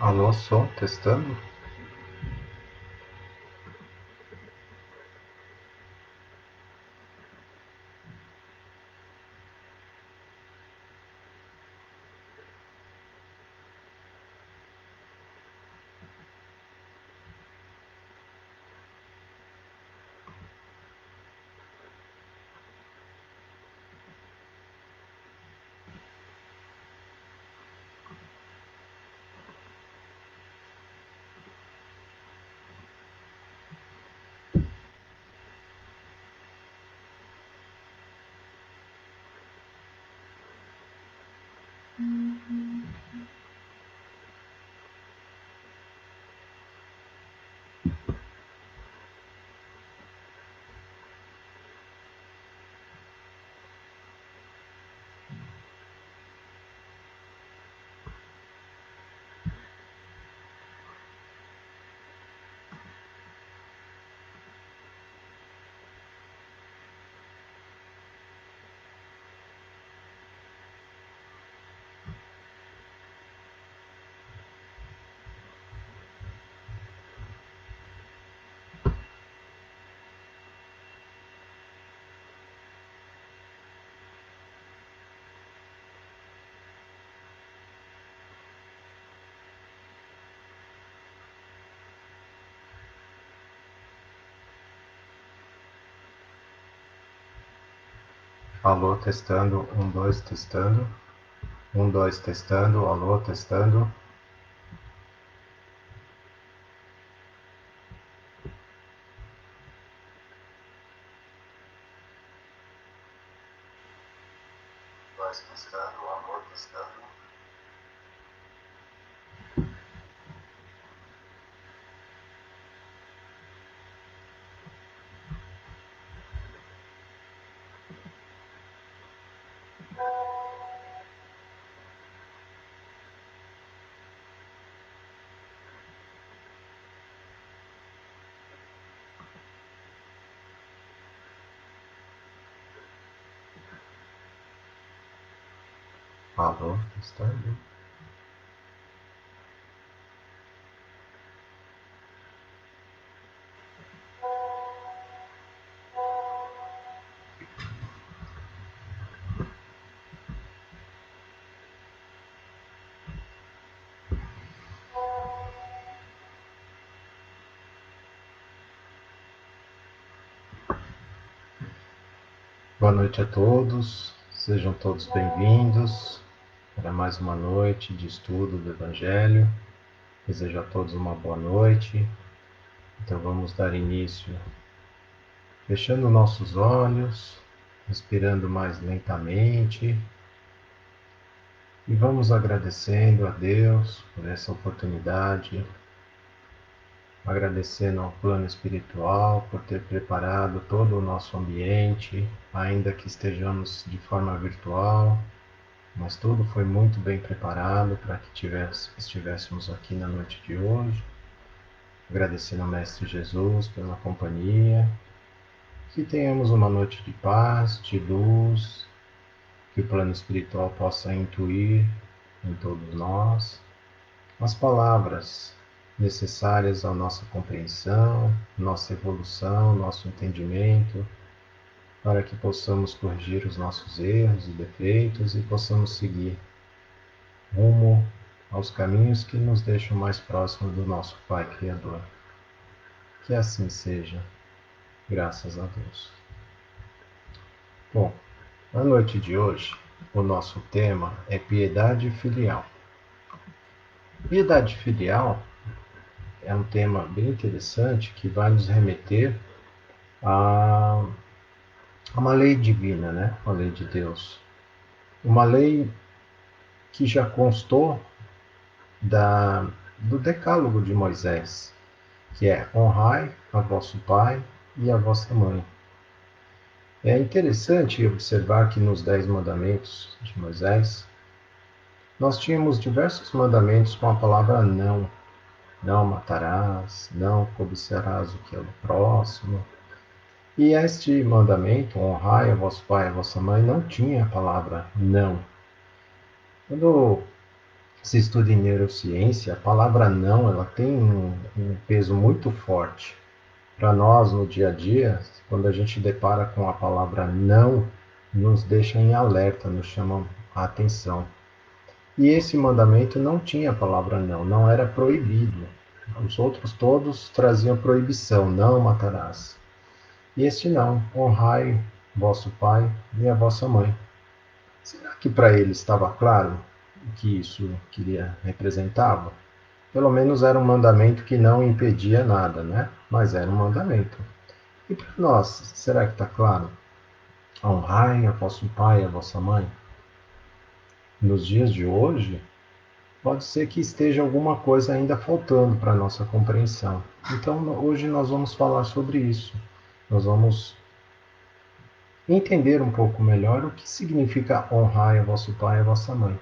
Alô, som, testando? Alô, testando, 2, testando. 2, testando, alô, testando. Dois, testando, alô, testando. Alô, testando. Boa noite a todos, sejam todos bem-vindos para mais uma noite de estudo do Evangelho. Desejo a todos uma boa noite. Então vamos dar início fechando nossos olhos, respirando mais lentamente. E vamos agradecendo a Deus por essa oportunidade, agradecendo ao plano espiritual por ter preparado todo o nosso ambiente, ainda que estejamos de forma virtual, mas tudo foi muito bem preparado para que estivéssemos aqui na noite de hoje. Agradecendo ao Mestre Jesus pela companhia, que tenhamos uma noite de paz, de luz, que o plano espiritual possa intuir em todos nós as palavras necessárias à nossa compreensão, nossa evolução, nosso entendimento, para que possamos corrigir os nossos erros e defeitos e possamos seguir rumo aos caminhos que nos deixam mais próximos do nosso Pai Criador. Que assim seja, graças a Deus. Bom, na noite de hoje, o nosso tema é piedade filial. Piedade filial é um tema bem interessante que vai nos remeter a uma lei divina, né? Uma lei de Deus. Uma lei que já constou do decálogo de Moisés, que é honrai a vosso pai e a vossa mãe. É interessante observar que nos 10 mandamentos de Moisés, nós tínhamos diversos mandamentos com a palavra não. Não matarás, não cobiçarás o que é do próximo. E este mandamento, honrai a vosso pai e a vossa mãe, não tinha a palavra não. Quando se estuda em neurociência, a palavra não, ela tem um peso muito forte. Para nós, no dia a dia, quando a gente depara com a palavra não, nos deixa em alerta, nos chama a atenção. E esse mandamento não tinha a palavra não, não era proibido. Os outros todos traziam proibição, não matarás. E este não, honrai vosso pai e a vossa mãe. Será que para ele estava claro o que isso queria representava? Pelo menos era um mandamento que não impedia nada, né? Mas era um mandamento. E para nós, será que está claro? Honrai a vosso pai e a vossa mãe. Nos dias de hoje, pode ser que esteja alguma coisa ainda faltando para a nossa compreensão. Então, hoje nós vamos falar sobre isso. Nós vamos entender um pouco melhor o que significa honrar a vosso pai e a vossa mãe.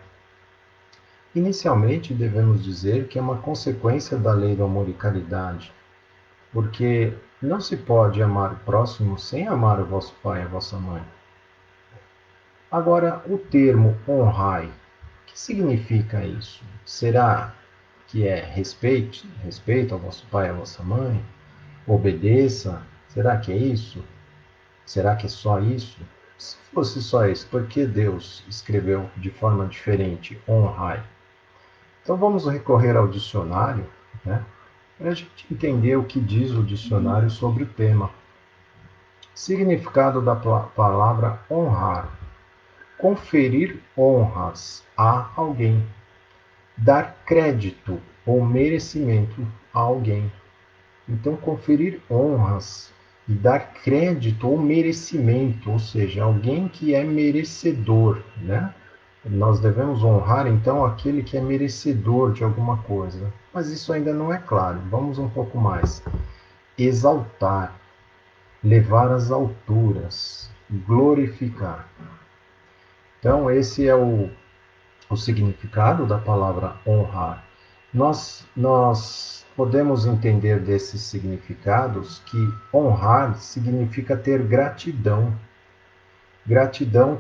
Inicialmente, devemos dizer que é uma consequência da lei do amor e caridade, porque não se pode amar o próximo sem amar o vosso pai e a vossa mãe. Agora, o termo honrai, o que significa isso? Será que é respeito ao vosso pai e à vossa mãe? Obedeça? Será que é isso? Será que é só isso? Se fosse só isso, por que Deus escreveu de forma diferente honrai? Então vamos recorrer ao dicionário, né, para a gente entender o que diz o dicionário sobre o tema. Significado da palavra honrar: conferir honras a alguém, dar crédito ou merecimento a alguém. Então, conferir honras e dar crédito ou merecimento, ou seja, alguém que é merecedor, né? Nós devemos honrar então aquele que é merecedor de alguma coisa. Mas isso ainda não é claro. Vamos um pouco mais. Exaltar, levar às alturas, glorificar. Então, esse é o significado da palavra honrar. Nós podemos entender desses significados que honrar significa ter gratidão. Gratidão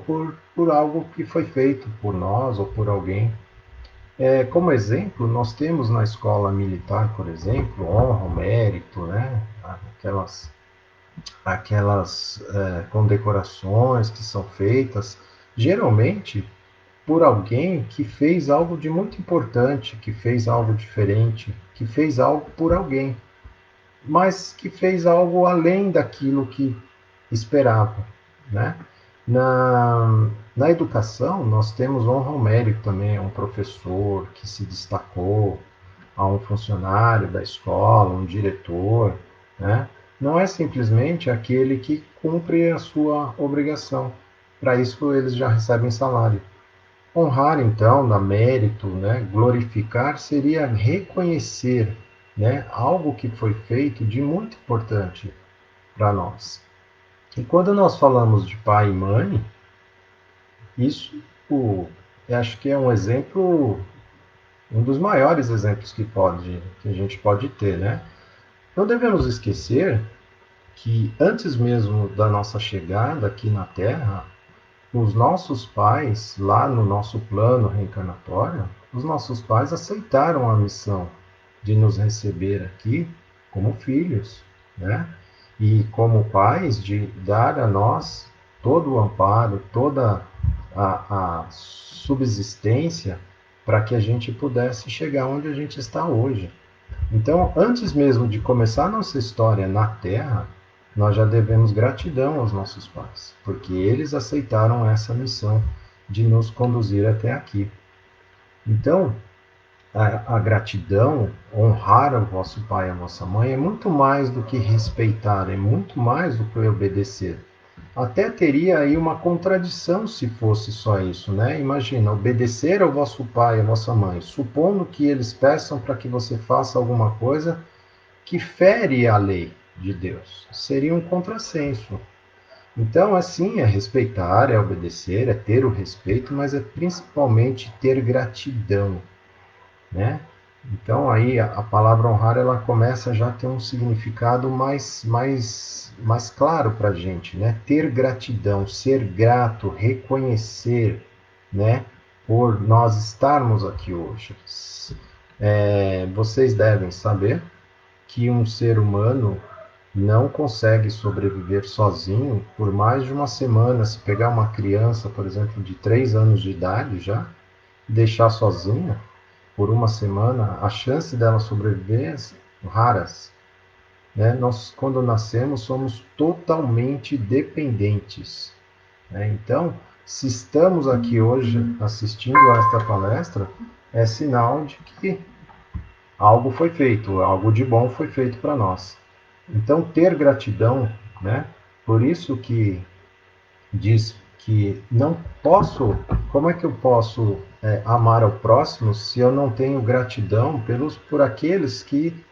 por algo que foi feito por nós ou por alguém. Como exemplo, nós temos na escola militar, por exemplo, honra, o mérito, né? Aquelas condecorações que são feitas, geralmente por alguém que fez algo de muito importante, que fez algo diferente, que fez algo por alguém, mas que fez algo além daquilo que esperava, né? Na educação, nós temos honra ao mérito também, a um professor que se destacou, a um funcionário da escola, um diretor, né? Não é simplesmente aquele que cumpre a sua obrigação. Para isso, eles já recebem salário. Honrar, então, dá mérito, né? Glorificar seria reconhecer, né? Algo que foi feito de muito importante para nós. E quando nós falamos de pai e mãe, isso eu acho que é um exemplo, um dos maiores exemplos que a gente pode ter, né? Não devemos esquecer que antes mesmo da nossa chegada aqui na Terra, os nossos pais, lá no nosso plano reencarnatório, os nossos pais aceitaram a missão de nos receber aqui como filhos, né? E como pais, de dar a nós todo o amparo, toda a subsistência para que a gente pudesse chegar onde a gente está hoje. Então, antes mesmo de começar a nossa história na Terra, nós já devemos gratidão aos nossos pais, porque eles aceitaram essa missão de nos conduzir até aqui. Então, a gratidão, honrar o vosso pai e a vossa mãe, é muito mais do que respeitar, é muito mais do que obedecer. Até teria aí uma contradição se fosse só isso, né? Imagina, obedecer ao vosso pai e à vossa mãe, supondo que eles peçam para que você faça alguma coisa que fere a lei de Deus. Seria um contrassenso. Então, assim, é respeitar, é obedecer, é ter o respeito, mas é principalmente ter gratidão, né? Então aí a palavra honrar ela começa já a ter um significado mais claro para a gente, né? Ter gratidão, ser grato, reconhecer, né? por nós estarmos aqui hoje. Vocês devem saber que um ser humano não consegue sobreviver sozinho por mais de uma semana. Se pegar uma criança, por exemplo, de 3 anos de idade já, deixar sozinha por uma semana, a chance dela sobreviver é raras. Né? Nós, quando nascemos, somos totalmente dependentes. Né? Então, se estamos aqui hoje assistindo a esta palestra, é sinal de que algo foi feito, algo de bom foi feito para nós. Então, ter gratidão, né? Por isso que diz que não posso, como é que eu posso amar ao próximo se eu não tenho gratidão por aqueles que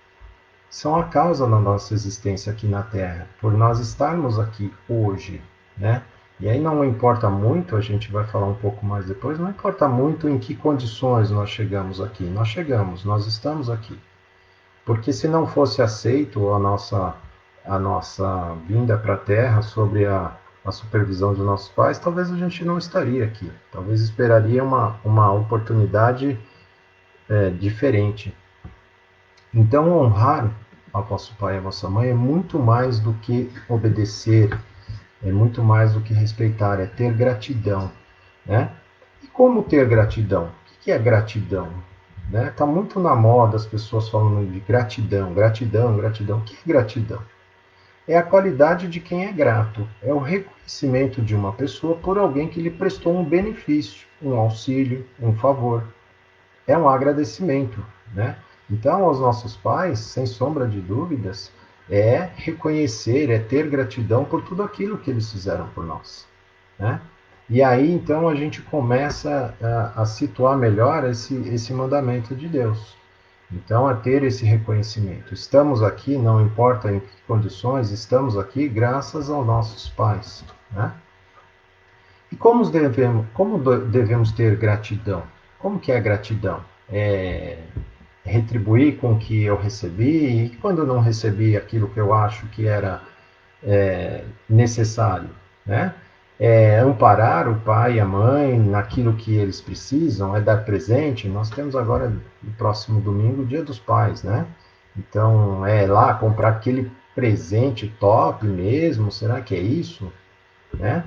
são a causa da nossa existência aqui na Terra, por nós estarmos aqui hoje, né? E aí não importa muito, a gente vai falar um pouco mais depois, não importa muito em que condições nós chegamos aqui. Nós chegamos, nós estamos aqui. Porque se não fosse aceito a nossa vinda para a Terra sobre a supervisão de nossos pais, talvez a gente não estaria aqui. Talvez esperaria uma oportunidade diferente. Então, honrar ao vosso pai e à vossa mãe é muito mais do que obedecer, é muito mais do que respeitar, é ter gratidão, né? E como ter gratidão? O que é gratidão? Né? Tá muito na moda as pessoas falando de gratidão, gratidão, gratidão. O que é gratidão? É a qualidade de quem é grato, é o reconhecimento de uma pessoa por alguém que lhe prestou um benefício, um auxílio, um favor. É um agradecimento, né? Então, aos nossos pais, sem sombra de dúvidas, é reconhecer, é ter gratidão por tudo aquilo que eles fizeram por nós, né? E aí, então, a gente começa a situar melhor esse mandamento de Deus. Então, a ter esse reconhecimento. Estamos aqui, não importa em que condições, estamos aqui graças aos nossos pais, né? E como devemos ter gratidão? Como que é a gratidão? É retribuir com o que eu recebi, e quando eu não recebi aquilo que eu acho que era necessário, né? É amparar o pai e a mãe naquilo que eles precisam, é dar presente. Nós temos agora, no próximo domingo, o Dia dos Pais, né? Então, é lá comprar aquele presente top mesmo, será que é isso? Né?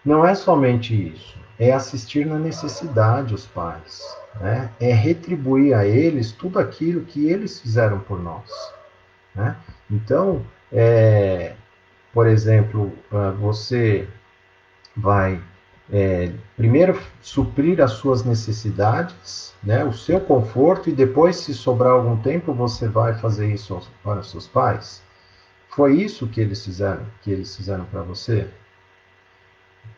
Não é somente isso, é assistir na necessidade os pais, né? É retribuir a eles tudo aquilo que eles fizeram por nós, né? Então, por exemplo, você vai primeiro suprir as suas necessidades, né? O seu conforto, e depois, se sobrar algum tempo, você vai fazer isso para os seus pais. Foi isso que eles fizeram para você?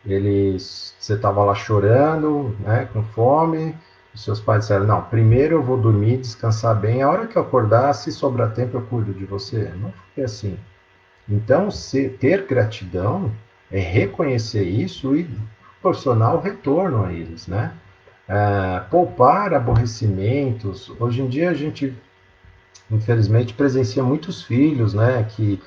Você estava lá chorando, né, com fome, os seus pais disseram, não, primeiro eu vou dormir, descansar bem, a hora que eu acordar, se sobrar tempo, eu cuido de você. Não foi assim. Então, ter gratidão é reconhecer isso e proporcionar o retorno a eles, né? Poupar aborrecimentos. Hoje em dia a gente, infelizmente, presencia muitos filhos, né, que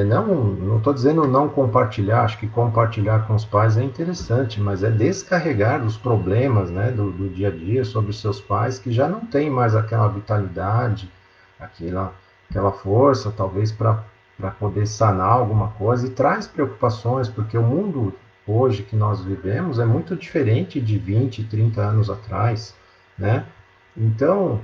não estou dizendo não compartilhar, acho que compartilhar com os pais é interessante, mas é descarregar os problemas, né, do dia a dia sobre os seus pais, que já não tem mais aquela vitalidade, aquela força, talvez, para poder sanar alguma coisa, e traz preocupações, porque o mundo hoje que nós vivemos é muito diferente de 20, 30 anos atrás, né? Então,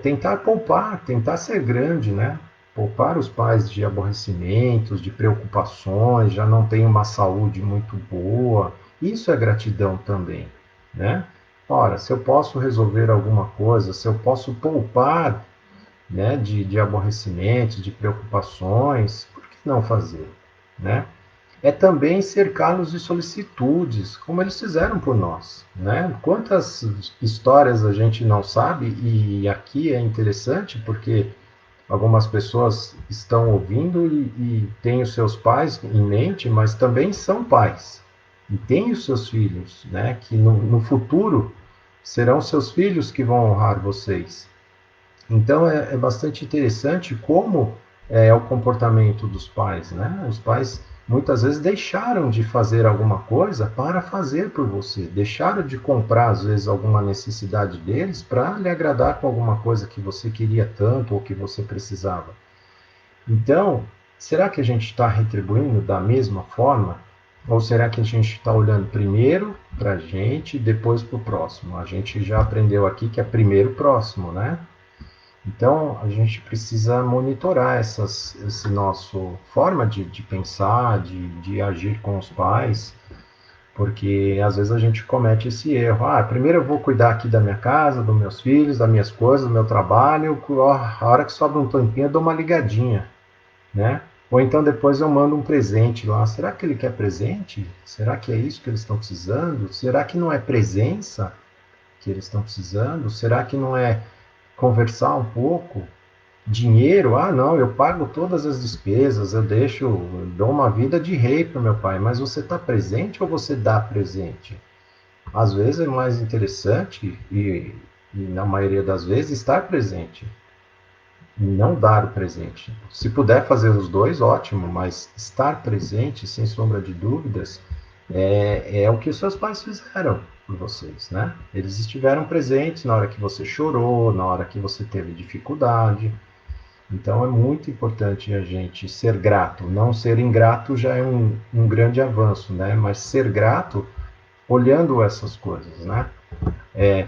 tentar poupar, tentar ser grande, né? Poupar os pais de aborrecimentos, de preocupações, já não tem uma saúde muito boa. Isso é gratidão também, né? Ora, se eu posso resolver alguma coisa, se eu posso poupar, né, de aborrecimentos, de preocupações, por que não fazer, né? É também cercá-los de solicitudes, como eles fizeram por nós, né? Quantas histórias a gente não sabe, e aqui é interessante porque algumas pessoas estão ouvindo e têm os seus pais em mente, mas também são pais e têm os seus filhos, né? Que no futuro serão seus filhos que vão honrar vocês. Então é bastante interessante como é o comportamento dos pais, né? Os pais muitas vezes deixaram de fazer alguma coisa para fazer por você, deixaram de comprar às vezes alguma necessidade deles para lhe agradar com alguma coisa que você queria tanto ou que você precisava. Então, será que a gente está retribuindo da mesma forma? Ou será que a gente está olhando primeiro para a gente e depois para o próximo? A gente já aprendeu aqui que é primeiro o próximo, né? Então, a gente precisa monitorar esse nosso forma de pensar, de agir com os pais, porque às vezes a gente comete esse erro. Ah, primeiro eu vou cuidar aqui da minha casa, dos meus filhos, das minhas coisas, do meu trabalho. A hora que sobra um tempinho, eu dou uma ligadinha, né? Ou então depois eu mando um presente lá. Será que ele quer presente? Será que é isso que eles estão precisando? Será que não é presença que eles estão precisando? Será que não é conversar um pouco? Dinheiro? Ah, não, eu pago todas as despesas, eu dou uma vida de rei para meu pai, mas você está presente ou você dá presente? Às vezes é mais interessante, e na maioria das vezes, estar presente não dar o presente. Se puder fazer os dois, ótimo, mas estar presente, sem sombra de dúvidas, é o que os seus pais fizeram por vocês, né? Eles estiveram presentes na hora que você chorou, na hora que você teve dificuldade. Então é muito importante a gente ser grato. Não ser ingrato já é um grande avanço, né? Mas ser grato olhando essas coisas, né?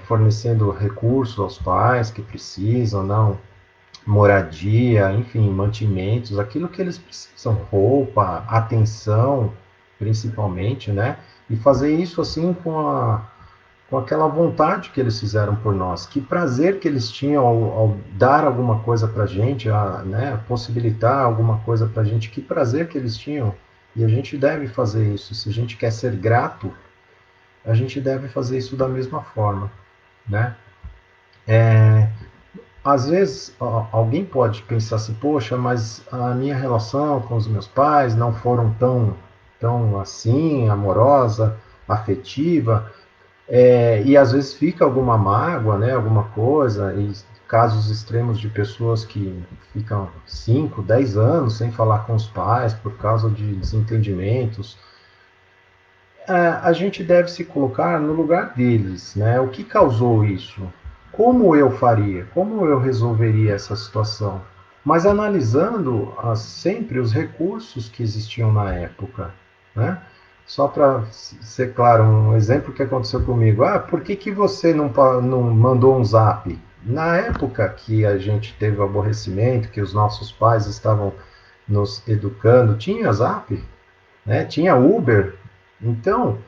Fornecendo recursos aos pais que precisam, não moradia, enfim, mantimentos, aquilo que eles precisam, roupa, atenção, principalmente, né? E fazer isso assim com aquela vontade que eles fizeram por nós, que prazer que eles tinham ao dar alguma coisa para a gente, né? Possibilitar alguma coisa para a gente, que prazer que eles tinham. E a gente deve fazer isso. Se a gente quer ser grato, a gente deve fazer isso da mesma forma, né? Às vezes alguém pode pensar assim, poxa, mas a minha relação com os meus pais não foram tão assim, amorosa, afetiva, e às vezes fica alguma mágoa, né, alguma coisa, e casos extremos de pessoas que ficam 5, 10 anos sem falar com os pais por causa de desentendimentos. A gente deve se colocar no lugar deles, né? O que causou isso? Como eu faria? Como eu resolveria essa situação? Mas analisando sempre os recursos que existiam na época, né? Só para ser claro, um exemplo que aconteceu comigo. Ah, por que você não mandou um zap? Na época que a gente teve o aborrecimento, que os nossos pais estavam nos educando, tinha zap, né? Tinha Uber. Então,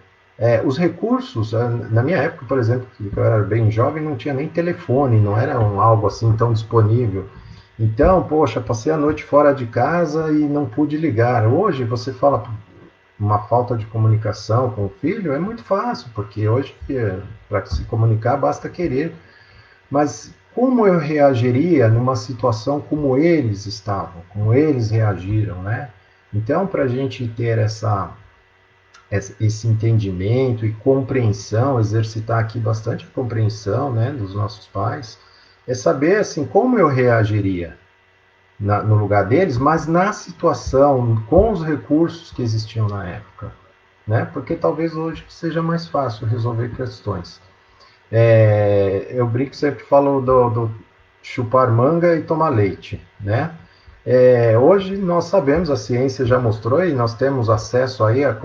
os recursos, na minha época, por exemplo, que eu era bem jovem, não tinha nem telefone, não era algo assim tão disponível. Então, poxa, passei a noite fora de casa e não pude ligar. Hoje, você fala uma falta de comunicação com o filho, é muito fácil, porque hoje, para se comunicar, basta querer. Mas como eu reagiria numa situação como eles estavam, como eles reagiram, né? Então, para a gente ter esse entendimento e compreensão, exercitar aqui bastante a compreensão, né, dos nossos pais, é saber assim como eu reagiria no lugar deles, mas na situação, com os recursos que existiam na época, né? Porque talvez hoje seja mais fácil resolver questões. Eu brinco sempre falo do chupar manga e tomar leite, né? Hoje nós sabemos, a ciência já mostrou e nós temos acesso aí a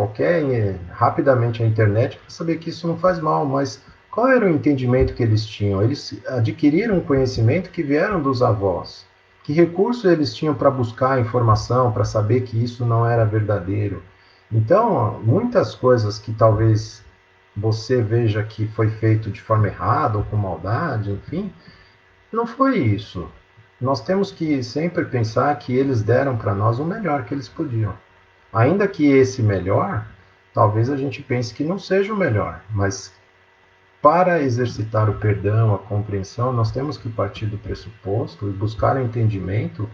rapidamente à internet para saber que isso não faz mal, mas qual era o entendimento que eles tinham? Eles adquiriram um conhecimento que vieram dos avós. Que recurso eles tinham para buscar a informação, para saber que isso não era verdadeiro? Então, muitas coisas que talvez você veja que foi feito de forma errada ou com maldade, enfim, não foi isso. Nós temos que sempre pensar que eles deram para nós o melhor que eles podiam. Ainda que esse melhor, talvez a gente pense que não seja o melhor, mas para exercitar o perdão, a compreensão, nós temos que partir do pressuposto e buscar o entendimento,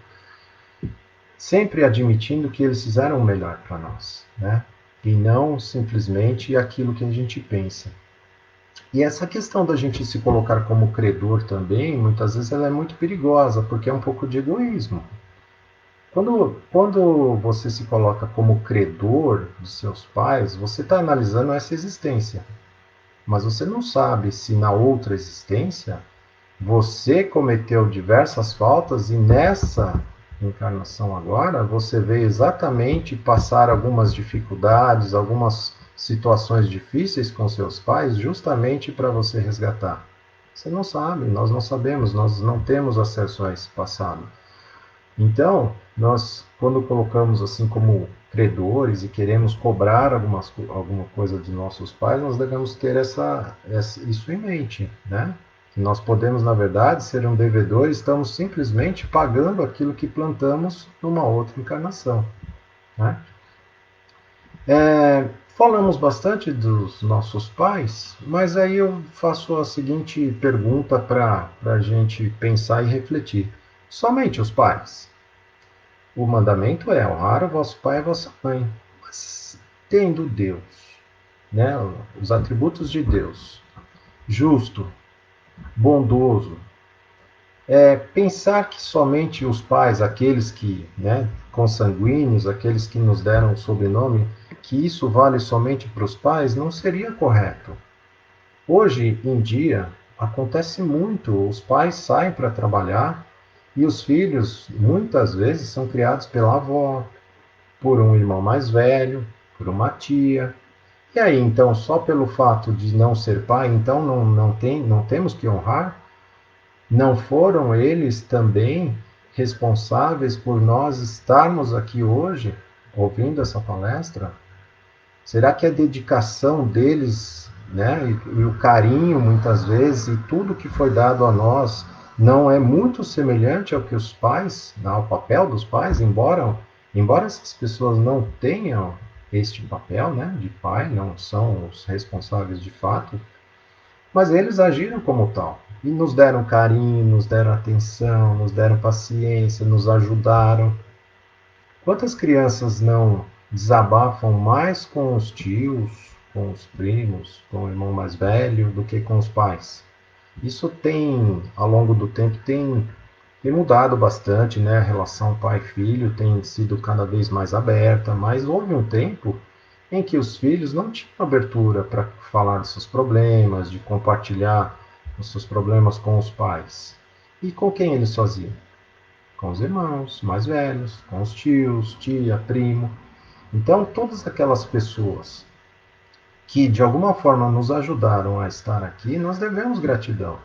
sempre admitindo que eles fizeram o melhor para nós, né? E não simplesmente aquilo que a gente pensa. E essa questão da gente se colocar como credor também, muitas vezes ela é muito perigosa, porque é um pouco de egoísmo. Quando você se coloca como credor dos seus pais, você está analisando essa existência. Mas você não sabe se na outra existência você cometeu diversas faltas e nessa encarnação agora você veio exatamente passar algumas dificuldades, algumas situações difíceis com seus pais, justamente para você resgatar. Você não sabe, nós não sabemos, nós não temos acesso a esse passado. Então, nós, quando colocamos assim como credores e queremos cobrar alguma coisa de nossos pais, nós devemos ter isso em mente, né? Que nós podemos, na verdade, ser um devedor e estamos simplesmente pagando aquilo que plantamos numa outra encarnação, né? Falamos bastante dos nossos pais, mas aí eu faço a seguinte pergunta para a gente pensar e refletir. Somente os pais? O mandamento é honrar o vosso pai e a vossa mãe. Mas tendo Deus, né, os atributos de Deus, justo, bondoso, pensar que somente os pais, aqueles que, né, consanguíneos, aqueles que nos deram o sobrenome, que isso vale somente para os pais, não seria correto. Hoje em dia, acontece muito, os pais saem para trabalhar e os filhos, muitas vezes, são criados pela avó, por um irmão mais velho, por uma tia. E aí, então, só pelo fato de não ser pai, então não temos que honrar? Não foram eles também responsáveis por nós estarmos aqui hoje ouvindo essa palestra? Será que a dedicação deles, né, e o carinho muitas vezes e tudo que foi dado a nós não é muito semelhante ao que os pais, ao papel dos pais, embora essas pessoas não tenham este papel, né, de pai, não são os responsáveis de fato, mas eles agiram como tal e nos deram carinho, nos deram atenção, nos deram paciência, nos ajudaram. Quantas crianças não desabafam mais com os tios, com os primos, com o irmão mais velho, do que com os pais? Isso tem, ao longo do tempo, tem mudado bastante, né? A relação pai-filho tem sido cada vez mais aberta, mas houve um tempo em que os filhos não tinham abertura para falar dos seus problemas, de compartilhar os seus problemas com os pais. E com quem eles faziam? Com os irmãos mais velhos, com os tios, tia, primo. Então, todas aquelas pessoas que de alguma forma nos ajudaram a estar aqui, nós devemos gratidão,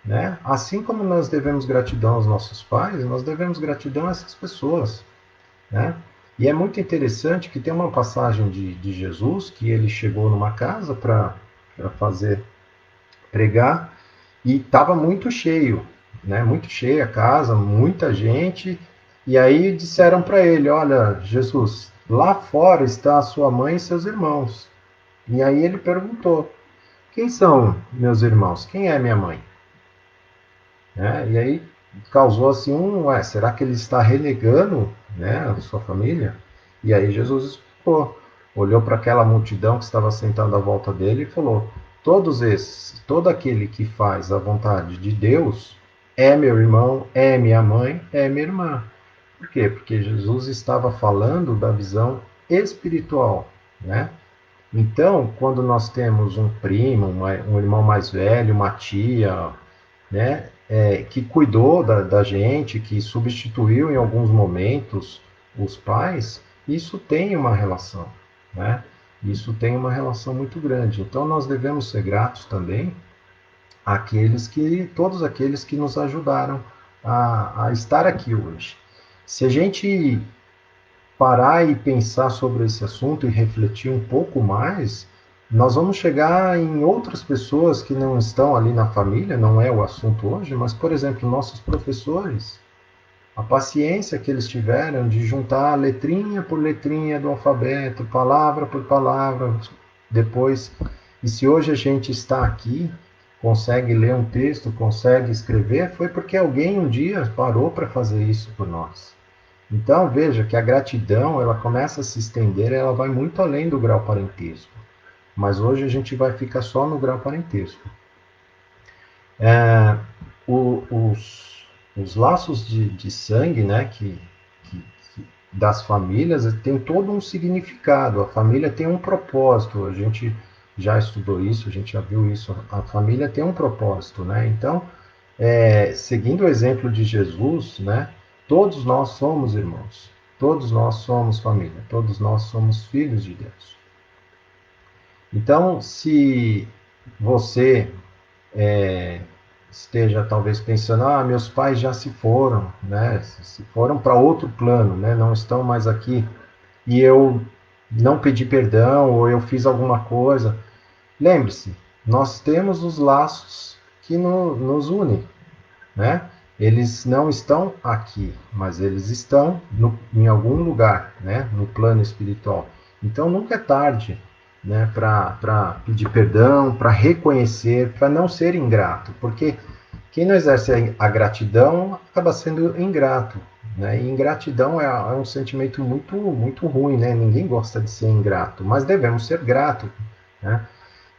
né? Assim como nós devemos gratidão aos nossos pais, nós devemos gratidão a essas pessoas, né? E é muito interessante que tem uma passagem de Jesus que ele chegou numa casa para fazer pregar e estava muito cheio, né? Muito cheia a casa, muita gente. E aí disseram para ele: Olha, Jesus, lá fora está a sua mãe e seus irmãos. E aí ele perguntou: Quem são meus irmãos? Quem é minha mãe? Né? E aí causou assim será que ele está renegando, né, a sua família? E aí Jesus explicou, olhou para aquela multidão que estava sentada à volta dele e falou: todos esses, todo aquele que faz a vontade de Deus é meu irmão, é minha mãe, é minha irmã. Por quê? Porque Jesus estava falando da visão espiritual, né? Então, quando nós temos um primo, um irmão mais velho, uma tia, né, que cuidou da gente, que substituiu em alguns momentos os pais, isso tem uma relação, né? Isso tem uma relação muito grande. Então nós devemos ser gratos também todos aqueles que nos ajudaram a estar aqui hoje. Se a gente parar e pensar sobre esse assunto e refletir um pouco mais, nós vamos chegar em outras pessoas que não estão ali na família, não é o assunto hoje, mas, por exemplo, nossos professores, a paciência que eles tiveram de juntar letrinha por letrinha do alfabeto, palavra por palavra, depois. E se hoje a gente está aqui, consegue ler um texto, consegue escrever, foi porque alguém um dia parou para fazer isso por nós. Então veja que a gratidão ela começa a se estender, ela vai muito além do grau parentesco. Mas hoje a gente vai ficar só no grau parentesco. É, os laços de sangue, né, que das famílias tem todo um significado. A família tem um propósito. A gente já estudou isso, a gente já viu isso. A família tem um propósito, né? Então, seguindo o exemplo de Jesus, né? Todos nós somos irmãos. Todos nós somos família. Todos nós somos filhos de Deus. Então, se você esteja talvez pensando, meus pais já se foram, né? Se foram para outro plano, né? Não estão mais aqui e eu não pedi perdão ou eu fiz alguma coisa. Lembre-se, nós temos os laços que nos unem, né? Eles não estão aqui, mas eles estão em algum lugar, né? No plano espiritual. Então nunca é tarde, né? Para pedir perdão, para reconhecer, para não ser ingrato, porque quem não exerce a gratidão acaba sendo ingrato, né? E ingratidão é um sentimento muito, muito ruim, né? Ninguém gosta de ser ingrato, mas devemos ser gratos, né?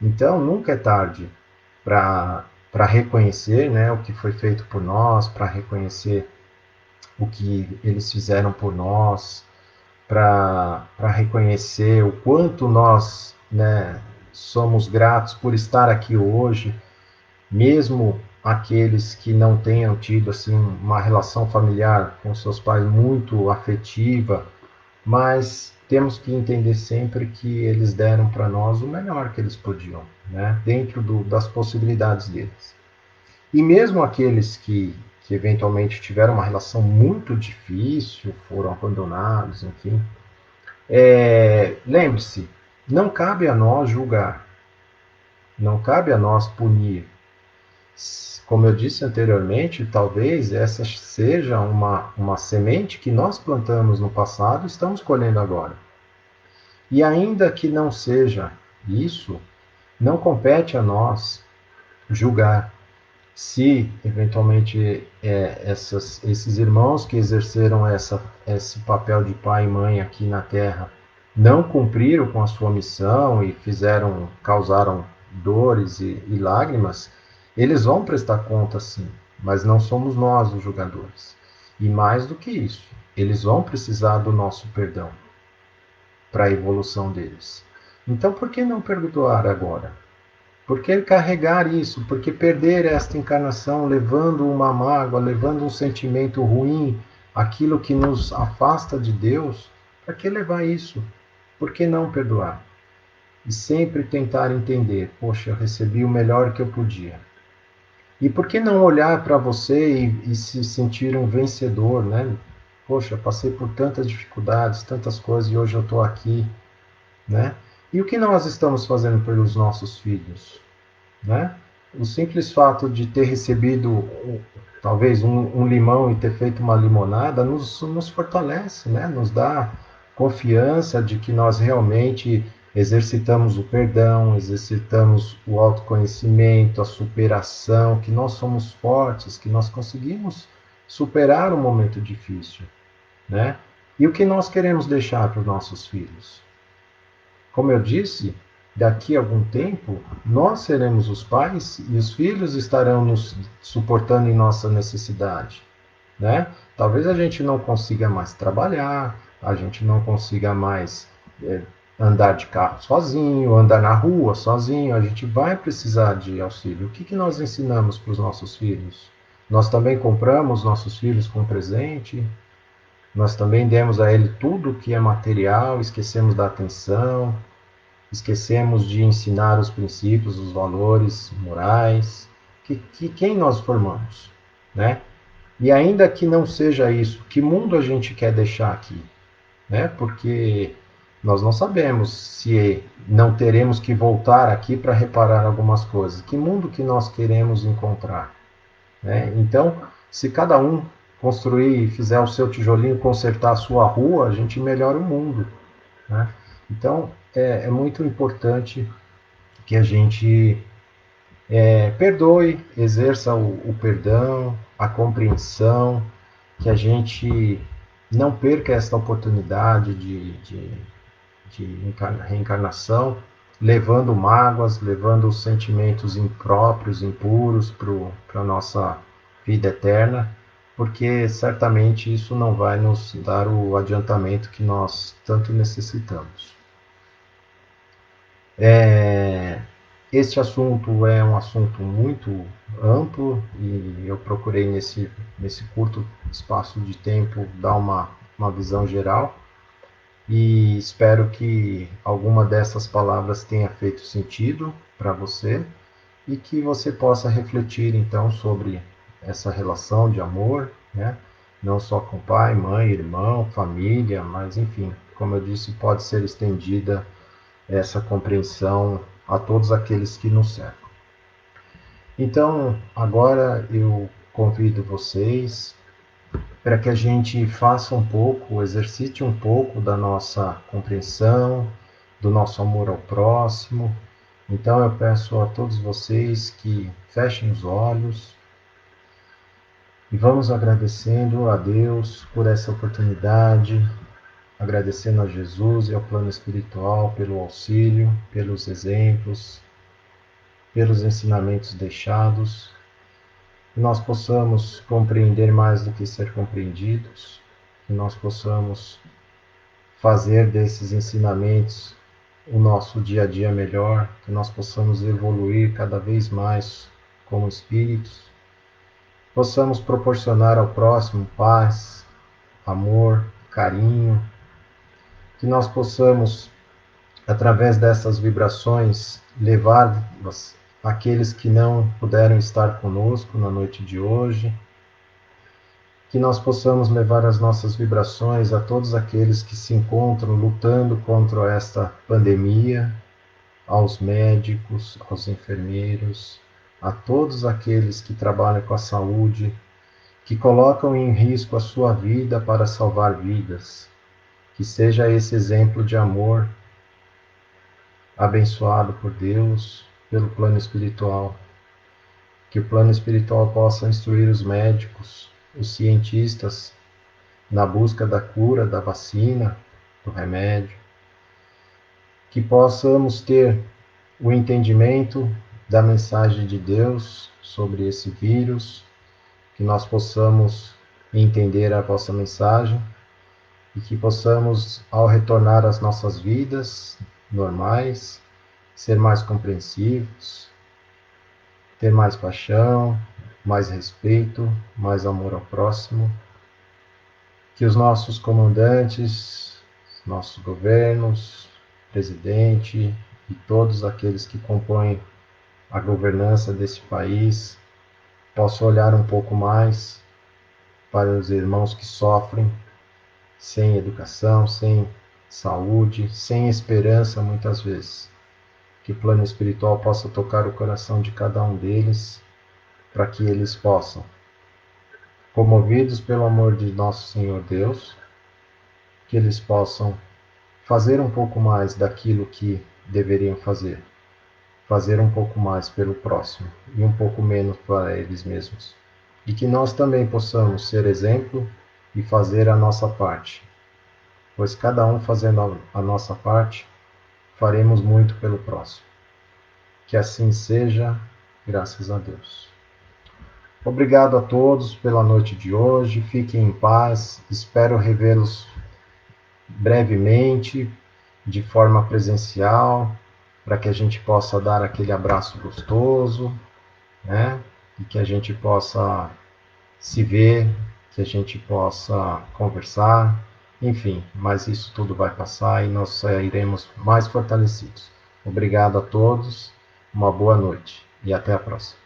Então, nunca é tarde para reconhecer, né, o que foi feito por nós, para reconhecer o que eles fizeram por nós, para reconhecer o quanto nós, né, somos gratos por estar aqui hoje, mesmo aqueles que não tenham tido assim uma relação familiar com seus pais muito afetiva, mas temos que entender sempre que eles deram para nós o melhor que eles podiam, né? Dentro das possibilidades deles. E mesmo aqueles que eventualmente tiveram uma relação muito difícil, foram abandonados, enfim, lembre-se, não cabe a nós julgar, não cabe a nós punir. Como eu disse anteriormente, talvez essa seja uma semente que nós plantamos no passado e estamos colhendo agora. E ainda que não seja isso, não compete a nós julgar se, eventualmente, esses irmãos que exerceram esse papel de pai e mãe aqui na Terra não cumpriram com a sua missão e causaram dores e lágrimas, eles vão prestar conta sim, mas não somos nós os julgadores. E mais do que isso, eles vão precisar do nosso perdão para a evolução deles. Então, por que não perdoar agora? Por que carregar isso? Por que perder esta encarnação levando uma mágoa, levando um sentimento ruim, aquilo que nos afasta de Deus? Para que levar isso? Por que não perdoar? E sempre tentar entender, poxa, eu recebi o melhor que eu podia. E por que não olhar para você e se sentir um vencedor, né? Poxa, passei por tantas dificuldades, tantas coisas e hoje eu estou aqui, né? E o que nós estamos fazendo pelos nossos filhos, né? O simples fato de ter recebido talvez um limão e ter feito uma limonada nos fortalece, né? Nos dá confiança de que nós realmente exercitamos o perdão, exercitamos o autoconhecimento, a superação, que nós somos fortes, que nós conseguimos superar um momento difícil, né? E o que nós queremos deixar para os nossos filhos? Como eu disse, daqui a algum tempo, nós seremos os pais e os filhos estarão nos suportando em nossa necessidade, né? Talvez a gente não consiga mais trabalhar, a gente não consiga mais andar de carro sozinho, andar na rua sozinho, a gente vai precisar de auxílio. O que nós ensinamos para os nossos filhos? Nós também compramos nossos filhos com presente, nós também demos a ele tudo que é material, esquecemos da atenção, esquecemos de ensinar os princípios, os valores morais, que quem nós formamos, né? E ainda que não seja isso, que mundo a gente quer deixar aqui, né? Porque nós não sabemos se não teremos que voltar aqui para reparar algumas coisas. Que mundo que nós queremos encontrar, né? Então, se cada um construir e fizer o seu tijolinho, consertar a sua rua, a gente melhora o mundo, né? Então, é muito importante que a gente perdoe, exerça o perdão, a compreensão, que a gente não perca esta oportunidade de reencarnação, levando mágoas, levando sentimentos impróprios, impuros para a nossa vida eterna, porque certamente isso não vai nos dar o adiantamento que nós tanto necessitamos. Este assunto é um assunto muito amplo e eu procurei nesse curto espaço de tempo dar uma visão geral e espero que alguma dessas palavras tenha feito sentido para você e que você possa refletir então sobre essa relação de amor, né? Não só com pai, mãe, irmão, família, mas enfim, como eu disse, pode ser estendida essa compreensão a todos aqueles que nos cercam. Então, agora eu convido vocês para que a gente faça um pouco, exercite um pouco da nossa compreensão, do nosso amor ao próximo. Então eu peço a todos vocês que fechem os olhos e vamos agradecendo a Deus por essa oportunidade, agradecendo a Jesus e ao plano espiritual pelo auxílio, pelos exemplos, pelos ensinamentos deixados, que nós possamos compreender mais do que ser compreendidos, que nós possamos fazer desses ensinamentos o nosso dia a dia melhor, que nós possamos evoluir cada vez mais como espíritos, possamos proporcionar ao próximo paz, amor, carinho, que nós possamos, através dessas vibrações, levar aqueles que não puderam estar conosco na noite de hoje, que nós possamos levar as nossas vibrações a todos aqueles que se encontram lutando contra esta pandemia, aos médicos, aos enfermeiros, a todos aqueles que trabalham com a saúde, que colocam em risco a sua vida para salvar vidas. Que seja esse exemplo de amor abençoado por Deus, pelo plano espiritual. Que o plano espiritual possa instruir os médicos, os cientistas, na busca da cura, da vacina, do remédio. Que possamos ter o entendimento da mensagem de Deus sobre esse vírus, que nós possamos entender a vossa mensagem e que possamos, ao retornar às nossas vidas normais, ser mais compreensivos, ter mais paixão, mais respeito, mais amor ao próximo. Que os nossos comandantes, nossos governos, presidente e todos aqueles que compõem a governança desse país possam olhar um pouco mais para os irmãos que sofrem sem educação, sem saúde, sem esperança muitas vezes. Que o plano espiritual possa tocar o coração de cada um deles para que eles possam, comovidos pelo amor de nosso Senhor Deus, que eles possam fazer um pouco mais daquilo que deveriam fazer. Fazer um pouco mais pelo próximo e um pouco menos para eles mesmos. E que nós também possamos ser exemplo e fazer a nossa parte. Pois cada um fazendo a nossa parte, faremos muito pelo próximo. Que assim seja, graças a Deus. Obrigado a todos pela noite de hoje. Fiquem em paz. Espero revê-los brevemente, de forma presencial, para que a gente possa dar aquele abraço gostoso, né? E que a gente possa se ver, que a gente possa conversar, enfim, mas isso tudo vai passar e nós sairemos mais fortalecidos. Obrigado a todos, uma boa noite e até a próxima.